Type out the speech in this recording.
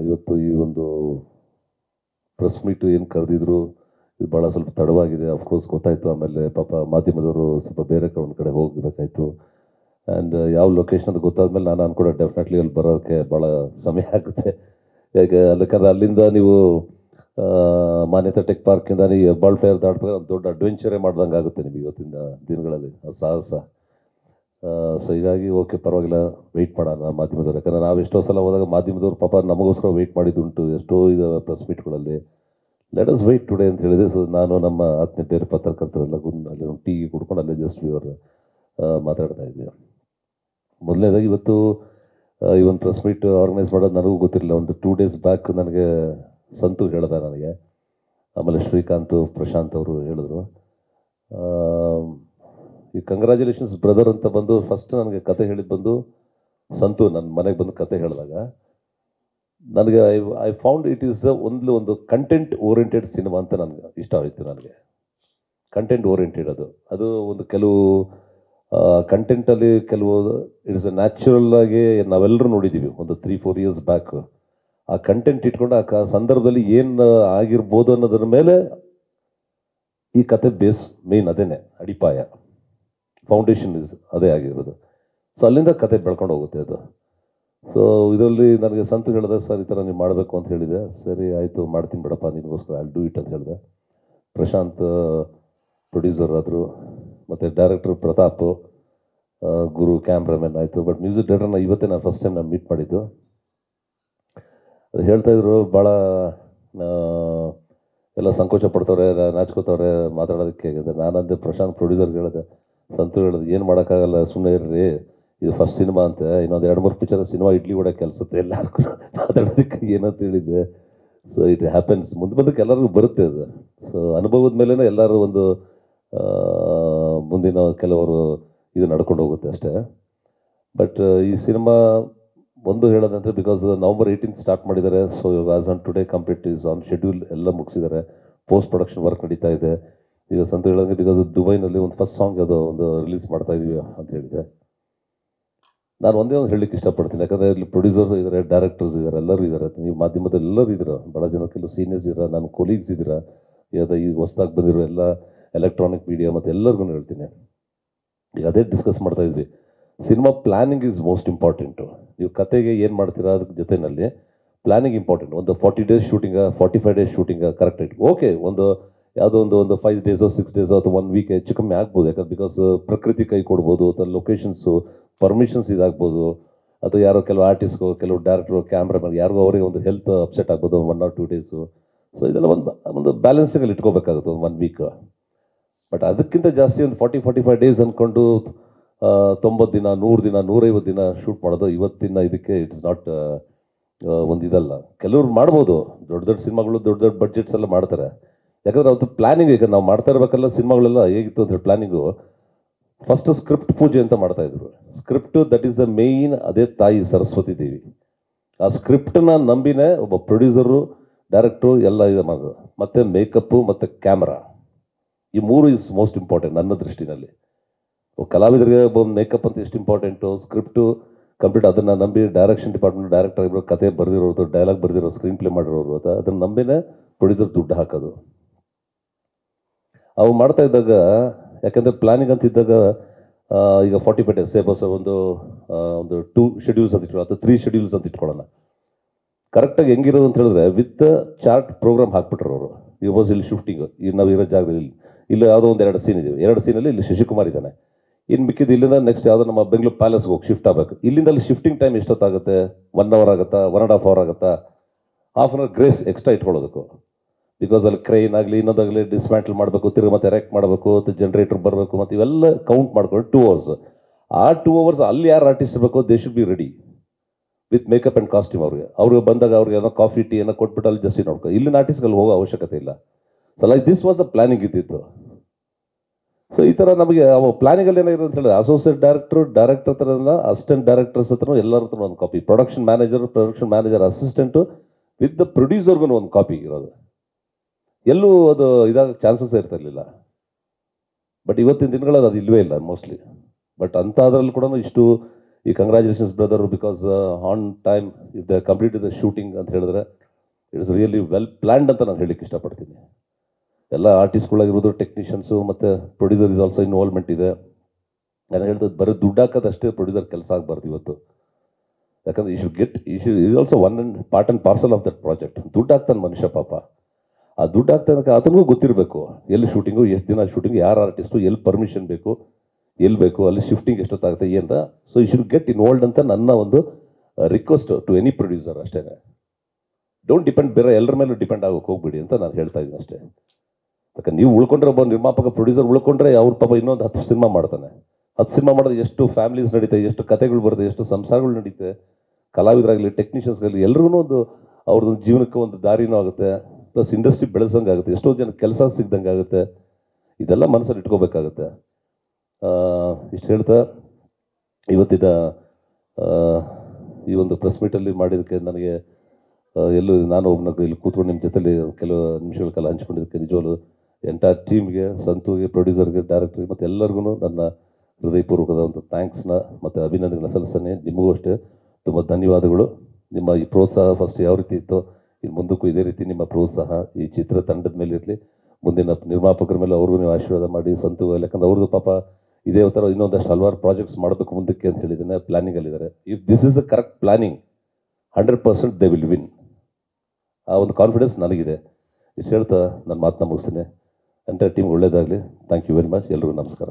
ಇವತ್ತು ಈ ಒಂದು ಪ್ರೆಸ್ ಮೀಟು ಏನು ಕರೆದಿದ್ರು ಇದು ಭಾಳ ಸ್ವಲ್ಪ ತಡವಾಗಿದೆ. ಅಫ್ಕೋರ್ಸ್ ಗೊತ್ತಾಯಿತು. ಆಮೇಲೆ ಪಾಪ ಮಾಧ್ಯಮದವರು ಸ್ವಲ್ಪ ಬೇರೆ ಒಂದು ಕಡೆ ಹೋಗಬೇಕಾಯಿತು. ಆ್ಯಂಡ್ ಯಾವ ಲೊಕೇಶನ್ ಅಂತ ಗೊತ್ತಾದ್ಮೇಲೆ ನಾನು ಅನ್ಕೊಂಡೆ ಡೆಫಿನೆಟ್ಲಿ ಅಲ್ಲಿ ಬರೋಕ್ಕೆ ಭಾಳ ಸಮಯ ಆಗುತ್ತೆ. ಯಾಕಂದರೆ ಅಲ್ಲಿಂದ ನೀವು ಮಾನ್ಯತಾ ಟೆಕ್ ಪಾರ್ಕಿಂದ ನೀವು ಹೆಬ್ಬಾಳ್ ಫೇರ್ ದಾಟ್ಬೇಕು, ದೊಡ್ಡ ಅಡ್ವೆಂಚರೇ ಮಾಡ್ದಂಗೆ ಆಗುತ್ತೆ ನಿಮಗೆ ಇವತ್ತಿನ ದಿನಗಳಲ್ಲಿ ಸಾಹಸ. ಸೊ ಹೀಗಾಗಿ ಓಕೆ, ಪರವಾಗಿಲ್ಲ, ವೆಯ್ಟ್ ಮಾಡೋಣ ಮಾಧ್ಯಮದವ್ರು. ಯಾಕಂದರೆ ನಾವು ಎಷ್ಟೋ ಸಲ ಹೋದಾಗ ಮಾಧ್ಯಮದವ್ರು ಪಾಪ ನಮಗೋಸ್ಕರ ವೆಯ್ಟ್ ಮಾಡಿದ್ದುಂಟು ಎಷ್ಟೋ ಇದು ಪ್ರೆಸ್ ಮೀಟ್ಗಳಲ್ಲಿ. ಲೆಟ್ ಅಸ್ ವೆಯ್ಟ್ ಟುಡೇ ಅಂತ ಹೇಳಿದೆ. ಸೊ ನಾನು ನಮ್ಮ ಆತ್ಮೀಯ ಬೇರೆ ಪತ್ರಕರ್ತರೆಲ್ಲ ಅಲ್ಲಿ ಒಂದು ಟೀ ಕುಡ್ಕೊಂಡು ಅಲ್ಲೇ ಜಸ್ಟ್ ಇವರು ಮಾತಾಡ್ತಾ ಇದ್ದೀವಿ. ಮೊದಲನೇದಾಗಿ ಇವತ್ತು ಈ ಒಂದು ಪ್ರೆಸ್ ಮೀಟ್ ಆರ್ಗನೈಸ್ ಮಾಡೋದು ನನಗೂ ಗೊತ್ತಿರಲಿಲ್ಲ. ಒಂದು 2 days ಬ್ಯಾಕ್ ನನಗೆ ಸಂತು ಹೇಳ್ದ ನನಗೆ, ಆಮೇಲೆ ಶ್ರೀಕಾಂತ್ ಪ್ರಶಾಂತ್ ಅವರು ಹೇಳಿದ್ರು. ಈ ಕಂಗ್ರ್ಯಾಚುಲೇಷನ್ಸ್ ಬ್ರದರ್ ಅಂತ ಬಂದು ಫಸ್ಟ್ ನನಗೆ ಕತೆ ಹೇಳಿದ್ದು ಬಂದು ಸಂತು ನನ್ನ ಮನೆಗೆ ಬಂದು ಕತೆ ಹೇಳಿದಾಗ ನನಗೆ ಐ ಫೌಂಡ್ ಇಟ್ ಈಸ್ ಒಂದು ಕಂಟೆಂಟ್ ಓರಿಯೆಂಟೆಡ್ ಸಿನಿಮಾ ಅಂತ ನನಗೆ ಇಷ್ಟ ಆಯಿತು. ನನಗೆ ಕಂಟೆಂಟ್ ಓರಿಯೆಂಟೆಡ್ ಅದು ಒಂದು ಕೆಲವು ಕಂಟೆಂಟಲ್ಲಿ ಕೆಲವು ಇಟ್ ಇಸ್ ನ್ಯಾಚುರಲ್ ಆಗಿ ನಾವೆಲ್ಲರೂ ನೋಡಿದ್ದೀವಿ ಒಂದು 3-4 years ಬ್ಯಾಕ್. ಆ ಕಂಟೆಂಟ್ ಇಟ್ಕೊಂಡು ಆ ಸಂದರ್ಭದಲ್ಲಿ ಏನು ಆಗಿರ್ಬೋದು ಅನ್ನೋದ್ರ ಮೇಲೆ ಈ ಕತೆ ಬೇಸ್ ಮೇನ್ ಅದೇನೆ ಅಡಿಪಾಯ, ಫೌಂಡೇಶನ್ ಅದೇ ಆಗಿರೋದು. ಸೊ ಅಲ್ಲಿಂದ ಕತೆ ಬೆಳ್ಕೊಂಡು ಹೋಗುತ್ತೆ ಅದು. ಸೊ ಇದರಲ್ಲಿ ನನಗೆ ಸಂತು ಹೇಳಿದೆ, ಸರ್ ಈ ಥರ ನೀವು ಮಾಡಬೇಕು ಅಂತ ಹೇಳಿದೆ. ಸರಿ ಆಯಿತು, ಮಾಡ್ತೀನಿ ಬಿಡಪ್ಪ ನಿನಗೋಸ್ಕರ, ಐ ಡೂ ಇಟ್ ಅಂತ ಹೇಳಿದೆ. ಪ್ರಶಾಂತ್ ಪ್ರೊಡ್ಯೂಸರ್ ಆದರು, ಮತ್ತು ಡೈರೆಕ್ಟರ್ ಪ್ರತಾಪ್, ಗುರು ಕ್ಯಾಮ್ರಾಮನ್ ಆಯಿತು. ಬಟ್ ಮ್ಯೂಸಿಕ್ ಡೈರೆಕ್ಟರ್ನ ಇವತ್ತೇ ನಾನು ಫಸ್ಟ್ ಟೈಮ್ ನಾನು ಮೀಟ್ ಮಾಡಿದ್ದು. ಅದು ಹೇಳ್ತಾಯಿದ್ರು, ಭಾಳ ಎಲ್ಲ ಸಂಕೋಚ ಪಡ್ತವ್ರೆ, ನಾಚ್ಕೋತವ್ರೆ ಮಾತಾಡೋದಕ್ಕೆ ಆಗಿದೆ. ನಾನಂದೆ ಪ್ರಶಾಂತ್ ಪ್ರೊಡ್ಯೂಸರ್ಗೆ ಹೇಳಿದೆ, ಸಂತು ಹೇಳಿದೆ, ಏನು ಮಾಡೋಕ್ಕಾಗಲ್ಲ, ಸುಮ್ಮನೆ ಇರ್ರಿ, ಇದು ಫಸ್ಟ್ ಸಿನಿಮಾ ಅಂತ, ಇನ್ನೊಂದು 2-3 ಪಿಕ್ಚರ್ ಸಿನಿಮಾ ಇಡ್ಲಿ ಕೂಡ ಕೆಲಸತ್ತೆ ಎಲ್ಲರಿಗೂ ಮಾತಾಡೋದಕ್ಕೆ ಏನಂತ ಹೇಳಿದ್ದೆ. ಸೊ ಇಟ್ ಹ್ಯಾಪನ್ಸ್, ಮುಂದಕ್ಕೆ ಎಲ್ಲರಿಗೂ ಬರುತ್ತೆ ಅದು. ಸೊ ಅನುಭವದ ಮೇಲೇ ಎಲ್ಲರೂ ಒಂದು ಮುಂದಿನ ಕೆಲವರು ಇದು ನಡ್ಕೊಂಡು ಹೋಗುತ್ತೆ ಅಷ್ಟೇ. ಬಟ್ ಈ ಸಿನಿಮಾ ಒಂದು ಹೇಳೋದಂದರೆ, ಬಿಕಾಸ್ November 18th ಸ್ಟಾರ್ಟ್ ಮಾಡಿದ್ದಾರೆ. So as on today complete is on schedule, ಎಲ್ಲ ಮುಗಿಸಿದ್ದಾರೆ. ಪೋಸ್ಟ್ ಪ್ರೊಡಕ್ಷನ್ ವರ್ಕ್ ನಡೀತಾ ಇದೆ. ಈಗ ಸಂತು ಹೇಳೋಂಗೆ ಬಿಕಾಸ್ ದುಬೈನಲ್ಲಿ ಒಂದು ಫಸ್ಟ್ ಸಾಂಗ್ ಅದು ಒಂದು ರಿಲೀಸ್ ಮಾಡ್ತಾ ಇದೀವಿ ಅಂತ ಹೇಳಿದೆ. ನಾನು ಒಂದೇ ಒಂದು ಹೇಳಲಿಕ್ಕೆ ಇಷ್ಟಪಡ್ತೀನಿ, ಯಾಕಂದರೆ ಇಲ್ಲಿ ಪ್ರೊಡ್ಯೂಸರ್ಸ್ ಇದ್ದಾರೆ, ಡೈರೆಕ್ಟರ್ಸ್ ಇದ್ದಾರೆ, ಎಲ್ಲರೂ ಇದ್ದಾರೆ. ನೀವು ಮಾಧ್ಯಮದಲ್ಲಿ ಎಲ್ಲರೂ ಇದ್ದೀರ, ಭಾಳ ಜನ, ಕೆಲವು ಸೀನಿಯರ್ಸ್ ಇದ್ದಾರೆ, ನನ್ನ ಕೊಲೀಗ್ಸ್ ಇದ್ದೀರಾ, ಈಗ ಹೊಸ್ದಾಗಿ ಬಂದಿರೋ ಎಲ್ಲ ಎಲೆಕ್ಟ್ರಾನಿಕ್ ಮೀಡಿಯಾ ಮತ್ತು ಎಲ್ಲರಿಗೂ ಹೇಳ್ತೀನಿ. ಈಗ ಅದೇ ಡಿಸ್ಕಸ್ ಮಾಡ್ತಾ ಇದ್ವಿ, cinema planning is most important. ನೀವು ಕತೆಗೆ ಏನು ಮಾಡ್ತೀರಾ ಅದಕ್ಕೆ ಜೊತೆಯಲ್ಲಿ ಪ್ಲ್ಯಾನಿಂಗ್ ಇಂಪಾರ್ಟೆಂಟ್. ಒಂದು 40 days ಶೂಟಿಂಗ, 45 days ಶೂಟಿಂಗ ಕರೆಕ್ಟ್ ಆಯ್ತು, ಓಕೆ. ಯಾವುದೋ ಒಂದು 5 days 6 days ಅಥವಾ 1 week ಹೆಚ್ಚು ಕಮ್ಮಿ ಆಗ್ಬೋದು. ಯಾಕಂದ್ರೆ ಬಿಕಾಸ್ ಪ್ರಕೃತಿ ಕೈ ಕೊಡ್ಬೋದು, ಅಥವಾ ಲೊಕೇಶನ್ಸು ಪರ್ಮಿಷನ್ಸ್ ಇದಾಗ್ಬೋದು, ಅಥವಾ ಯಾರೋ ಕೆಲವು ಆರ್ಟಿಸ್ಟ್ಗೋ, ಕೆಲವು ಡೈರೆಕ್ಟ್ರು, ಕ್ಯಾಮ್ರಾಮನ್ ಯಾರಿಗೋ ಅವರಿಗೆ ಒಂದು ಹೆಲ್ತ್ ಅಪ್ಸೆಟ್ ಆಗ್ಬೋದು 1 or 2 days. ಸೊ ಇದೆಲ್ಲ ಒಂದು ಬ್ಯಾಲೆನ್ಸಿಂಗಲ್ಲಿ ಇಟ್ಕೋಬೇಕಾಗುತ್ತೆ ಒಂದು 1 week. ಬಟ್ ಅದಕ್ಕಿಂತ ಜಾಸ್ತಿ ಒಂದು 40-45 days ಅಂದ್ಕೊಂಡು 90 ದಿನ, 100 ದಿನ, 150 ದಿನ ಶೂಟ್ ಮಾಡೋದು ಇವತ್ತಿನ ಇದಕ್ಕೆ ಇಟ್ ಇಸ್ ನಾಟ್ ಒಂದು ಇದಲ್ಲ. ಕೆಲವ್ರು ಮಾಡ್ಬೋದು, ದೊಡ್ಡ ಸಿನಿಮಾಗಳು, ದೊಡ್ಡ ಬಡ್ಜೆಟ್ಸ್ ಎಲ್ಲ ಮಾಡ್ತಾರೆ. ಯಾಕಂದರೆ ಅವತ್ತು ಪ್ಲ್ಯಾನಿಂಗ್, ಈಗ ನಾವು ಮಾಡ್ತಾ ಇರಬೇಕಲ್ಲ ಸಿನಿಮಾಗಳೆಲ್ಲ ಹೇಗಿತ್ತು ಅಂದರೆ ಪ್ಲ್ಯಾನಿಂಗು, ಫಸ್ಟ್ ಸ್ಕ್ರಿಪ್ಟ್ ಪೂಜೆ ಅಂತ ಮಾಡ್ತಾಯಿದ್ರು. Script that is the main, ಅದೇ ತಾಯಿ ಸರಸ್ವತಿ ದೇವಿ. ಆ ಸ್ಕ್ರಿಪ್ಟನ್ನ ನಂಬಿನೇ ಒಬ್ಬ ಪ್ರೊಡ್ಯೂಸರು, ಡೈರೆಕ್ಟ್ರು ಎಲ್ಲ ಇದು ಮಾಡೋದು. ಮತ್ತು ಮೇಕಪ್ಪು ಮತ್ತು ಕ್ಯಾಮ್ರಾ, ಈ 3 ಈಸ್ ಮೋಸ್ಟ್ ಇಂಪಾರ್ಟೆಂಟ್ ನನ್ನ ದೃಷ್ಟಿನಲ್ಲಿ. ಕಲಾವಿದರಿಗೆ ಮೇಕಪ್ ಅಂತ ಎಷ್ಟು ಇಂಪಾರ್ಟೆಂಟು, ಸ್ಕ್ರಿಪ್ಟು ಕಂಪ್ಲೀಟ್ ಅದನ್ನು ನಂಬಿ ಡೈರೆಕ್ಷನ್ ಡಿಪಾರ್ಟ್ಮೆಂಟ್ ಡೈರೆಕ್ಟರ್ ಆಗಿರೋ, ಕತೆ ಬರೆದಿರೋದು, ಡೈಲಾಗ್ ಬರೆದಿರೋ, ಸ್ಕ್ರೀನ್ ಪ್ಲೇ ಮಾಡಿರೋರು, ಅದನ್ನು ನಂಬಿನೇ ಪ್ರೊಡ್ಯೂಸರ್ ದುಡ್ಡು ಹಾಕೋದು. ಅವು ಮಾಡ್ತಾ ಇದ್ದಾಗ, ಯಾಕೆಂದರೆ ಪ್ಲ್ಯಾನಿಂಗ್ ಅಂತ ಇದ್ದಾಗ ಈಗ 45 days ಸೇಬಸ್ ಒಂದು 2 schedules ಅಂತ ಇಟ್ಕೊಳ್ಳೋಣ, ಅಥವಾ 3 schedules ಅಂತ ಇಟ್ಕೊಳ್ಳೋಣ. ಕರೆಕ್ಟಾಗಿ ಹೆಂಗಿರೋದು ಅಂತ ಹೇಳಿದ್ರೆ, ವಿತ್ ಚಾರ್ಟ್ ಪ್ರೋಗ್ರಾಮ್ ಹಾಕ್ಬಿಟ್ರು ಅವರು. ಈಗ ಇಲ್ಲಿ ಶಿಫ್ಟಿಂಗು, ಈಗ ನಾವು ಇರೋ ಜಾಗದಲ್ಲಿ ಇಲ್ಲಿ ಯಾವುದೋ ಒಂದು 2 scene ಇದೀವಿ, 2 ಸೀನಲ್ಲಿ ಇಲ್ಲಿ ಶಶಿಕುಮಾರ್ ಇದ್ದಾನೆ, ಇನ್ನು ಮಿಕ್ಕಿದ್ದು ಇಲ್ಲಿಂದ ನೆಕ್ಸ್ಟ್ ಯಾವುದೋ ನಮ್ಮ ಬೆಂಗಳೂರು ಪ್ಯಾಲೇಸ್ಗೆ ಹೋಗಿ ಶಿಫ್ಟ್ ಆಗಬೇಕು. ಇಲ್ಲಿಂದ ಅಲ್ಲಿ ಶಿಫ್ಟಿಂಗ್ ಟೈಮ್ ಎಷ್ಟೊತ್ತಾಗುತ್ತೆ? 1 hour ಆಗುತ್ತಾ, 1.5 hour ಆಗುತ್ತಾ? Half an hour grace extra ಇಟ್ಕೊಳ್ಳೋದಕ್ಕೂ. ಬಿಕಾಸ್ ಅಲ್ಲಿ ಕ್ರೈನ್ ಆಗಲಿ ಇನ್ನೊಂದಾಗಲಿ ಡಿಸ್ಮ್ಯಾಂಟಲ್ ಮಾಡಬೇಕು, ತಿರುಗಿ ಮತ್ತೆ ಎರೆಕ್ಟ್ ಮಾಡಬೇಕು, ಮತ್ತು ಜನರೇಟರ್ ಬರಬೇಕು, ಮತ್ತು ಇವೆಲ್ಲ ಕೌಂಟ್ ಮಾಡ್ಕೊಂಡು 2 hours. ಆ 2 hours ಅಲ್ಲಿ ಯಾರು ಆರ್ಟಿಸ್ಟ್ ಇರಬೇಕು, they should be ready with makeup and costume. ಅವ್ರಿಗೆ ಬಂದಾಗ ಅವ್ರಿಗೆ ಏನೋ ಕಾಫಿ ಟೀ ಏನೋ ಕೊಟ್ಬಿಟ್ಟು ಅಲ್ಲಿ ಜಸ್ಟ್ ನೋಡ್ಕೊ. ಇಲ್ಲಿನ ಆರ್ಟಿಸ್ಟ್ಗಳು ಹೋಗೋ ಅವಶ್ಯಕತೆ ಇಲ್ಲ. So like this was the planning ಇದ್ದಿತ್ತು. ಸೊ ಈ ಥರ ನಮಗೆ ಅವು ಪ್ಲಾನಿಂಗಲ್ಲಿ ಏನಾಗಿರೋದು ಅಂತ ಹೇಳಿದ್ರೆ, ಅಸೋಸಿಯೇಟ್ ಡೈರೆಕ್ಟರ್ ಹತ್ರನ, ಅಸಿಸ್ಟೆಂಟ್ ಡೈರೆಕ್ಟರ್ಸ್ ಹತ್ರ ಎಲ್ಲರ ಹತ್ರ ಒಂದು copy, production manager assistant with the ಪ್ರೊಡ್ಯೂಸರ್ಗೂ ಒಂದು ಕಾಪಿ ಇರೋದು. ಎಲ್ಲೂ ಅದು ಇದಾಗ ಚಾನ್ಸಸ್ ಇರ್ತಿರ್ಲಿಲ್ಲ. ಬಟ್ ಇವತ್ತಿನ ದಿನಗಳಲ್ಲಿ ಅದು ಇಲ್ಲವೇ ಇಲ್ಲ ಮೋಸ್ಟ್ಲಿ. ಬಟ್ ಅಂಥದ್ರಲ್ಲಿ ಕೂಡ ಇಷ್ಟು ಈ congratulations brother because on time if the complete the shooting ಅಂತ ಹೇಳಿದ್ರೆ it is really well planned ಅಂತ ನಾನು ಹೇಳಲಿಕ್ಕೆ ಇಷ್ಟಪಡ್ತೀನಿ. ಎಲ್ಲ ಆರ್ಟಿಸ್ಟ್ಗಳಾಗಿರ್ಬೋದು, ಟೆಕ್ನಿಷಿಯನ್ಸು ಮತ್ತು ಪ್ರೊಡ್ಯೂಸರ್ ಇಸ್ ಆಲ್ಸೋ ಇನ್ವಾಲ್ವ್ಮೆಂಟ್ ಇದೆ. ನಾನು ಹೇಳ್ತದ್ದು ಬರೀ ದುಡ್ಡು ಹಾಕೋದಷ್ಟೇ ಪ್ರೊಡ್ಯೂಸರ್ ಕೆಲಸ ಆಗಬಾರ್ದು ಇವತ್ತು. ಯಾಕಂದರೆ is also one and part and parcel of that project. ದುಡ್ಡು ಹಾಕ್ತಾನೆ ಮನುಷ್ಯ ಪಾಪ. ಆ ದುಡ್ಡು ಹಾಕ್ತಾನಕ್ಕೆ ಆತನಿಗೂ ಗೊತ್ತಿರಬೇಕು ಎಲ್ಲಿ ಶೂಟಿಂಗು, ಎಷ್ಟು ದಿನ ಶೂಟಿಂಗು, ಯಾರು ಆರ್ಟಿಸ್ಟು, ಎಲ್ಲಿ ಪರ್ಮಿಷನ್ ಬೇಕು, ಎಲ್ಲಿ ಬೇಕು, ಅಲ್ಲಿ ಶಿಫ್ಟಿಂಗ್ ಎಷ್ಟೊತ್ತಾಗುತ್ತೆ ಅಂತ. So you should get involved ಅಂತ ನನ್ನ ಒಂದು ರಿಕ್ವೆಸ್ಟ್ ಟು ಎನಿ ಪ್ರೊಡ್ಯೂಸರ್ ಅಷ್ಟೇ. ಡೋಂಟ್ ಡಿಪೆಂಡ್, ಬೇರೆ ಎಲ್ಲರ ಮೇಲೂ ಡಿಪೆಂಡ್ ಆಗೋಕೆ ಹೋಗ್ಬಿಡಿ ಅಂತ ನಾನು ಹೇಳ್ತಾ ಇದ್ದೀನಿ ಅಷ್ಟೇ. ಯಾಕಂದ್ರೆ ನೀವು ಉಳ್ಕೊಂಡ್ರೆ ಒಬ್ಬ ನಿರ್ಮಾಪಕ ಪ್ರೊಡ್ಯೂಸರ್ ಉಳ್ಕೊಂಡ್ರೆ ಅವ್ರ ಪಾಪ ಇನ್ನೊಂದು 10 ಸಿನಿಮಾ ಮಾಡ್ತಾನೆ. 10 ಸಿನಿಮಾ ಮಾಡೋದು ಎಷ್ಟು ಫ್ಯಾಮಿಲೀಸ್ ನಡೀತೆ, ಎಷ್ಟು ಕಥೆಗಳು ಬರುತ್ತೆ, ಎಷ್ಟು ಸಂಸಾರಗಳು ನಡೀತೆ, ಕಲಾವಿದರಾಗಲಿ ಟೆಕ್ನಿಷಿಯನ್ಸ್ಗಾಗಲಿ ಎಲ್ರಿಗೂ ಒಂದು ಅವ್ರದ್ದೊಂದು ಜೀವನಕ್ಕೆ ಒಂದು ದಾರಿನೂ ಆಗುತ್ತೆ, ಪ್ಲಸ್ ಇಂಡಸ್ಟ್ರಿ ಬೆಳೆಸಂಗೆ ಆಗುತ್ತೆ, ಎಷ್ಟೋ ಜನ ಕೆಲಸ ಸಿಗ್ದಂಗೆ ಆಗುತ್ತೆ. ಇದೆಲ್ಲ ಮನಸ್ಸಲ್ಲಿ ಇಟ್ಕೋಬೇಕಾಗುತ್ತೆ. ಇಷ್ಟು ಹೇಳ್ತಾ ಇವತ್ತಿನ ಈ ಒಂದು ಪ್ರೆಸ್ ಮೀಟಲ್ಲಿ ಮಾಡಿದ್ದಕ್ಕೆ ನನಗೆ ಎಲ್ಲೂ ನಾನು ಒಬ್ಬನ ಇಲ್ಲಿ ಕೂತ್ಕೊಂಡು ನಿಮ್ಮ ಜೊತೆಲಿ ಕೆಲವು ನಿಮಿಷಗಳ ಕಾಲ ಹಂಚ್ಕೊಂಡಿದ್ದಕ್ಕೆ ನಿಜವಾಗ್ಲೂ ಎಂಟೈರ್ ಟೀಮ್ಗೆ, ಸಂತುಗೆ, ಪ್ರೊಡ್ಯೂಸರ್ಗೆ, ಡೈರೆಕ್ಟ್ರಿಗೆ ಮತ್ತು ಎಲ್ಲರಿಗೂ ನನ್ನ ಹೃದಯಪೂರ್ವಕದ ಒಂದು ಥ್ಯಾಂಕ್ಸ್ನ ಮತ್ತು ಅಭಿನಂದನೆಗಳನ್ನ ಸಲ್ಲಿಸ್ತೇನೆ. ನಿಮಗೂ ಅಷ್ಟೇ ತುಂಬ ಧನ್ಯವಾದಗಳು. ನಿಮ್ಮ ಈ ಪ್ರೋತ್ಸಾಹ ಫಸ್ಟ್ ಯಾವ ರೀತಿ ಇತ್ತೋ ಇನ್ನು ಮುಂದಕ್ಕೂ ಇದೇ ರೀತಿ ನಿಮ್ಮ ಪ್ರೋತ್ಸಾಹ ಈ ಚಿತ್ರ ತಂಡದ ಮೇಲೆ ಇರಲಿ. ಮುಂದಿನ ನಿರ್ಮಾಪಕರ ಮೇಲೆ ಅವ್ರಿಗೂ ನೀವು ಆಶೀರ್ವಾದ ಮಾಡಿ. ಸಂತು ಯಾಕಂದ್ರೆ ಅವ್ರದ್ದು ಪಾಪ ಇದೇ ಥರ ಇನ್ನೊಂದಷ್ಟು ಹಲವಾರು ಪ್ರಾಜೆಕ್ಟ್ಸ್ ಮಾಡಬೇಕು ಮುಂದಕ್ಕೆ ಅಂತ ಹೇಳಿದ್ದೇನೆ, ಪ್ಲ್ಯಾನಿಂಗಲ್ಲಿದ್ದಾರೆ. If this is the correct planning 100% they will win. ಆ ಒಂದು ಕಾನ್ಫಿಡೆನ್ಸ್ ನನಗಿದೆ. ಇಷ್ಟು ಹೇಳ್ತಾ ನನ್ನ ಮಾತನ್ನ ಮುಗಿಸ್ತೇನೆ. ಎಂಟೈರ್ ಟೀಮ್ಗೆ ಒಳ್ಳೆಯದಾಗಲಿ. Thank you very much. ಎಲ್ರಿಗೂ ನಮಸ್ಕಾರ.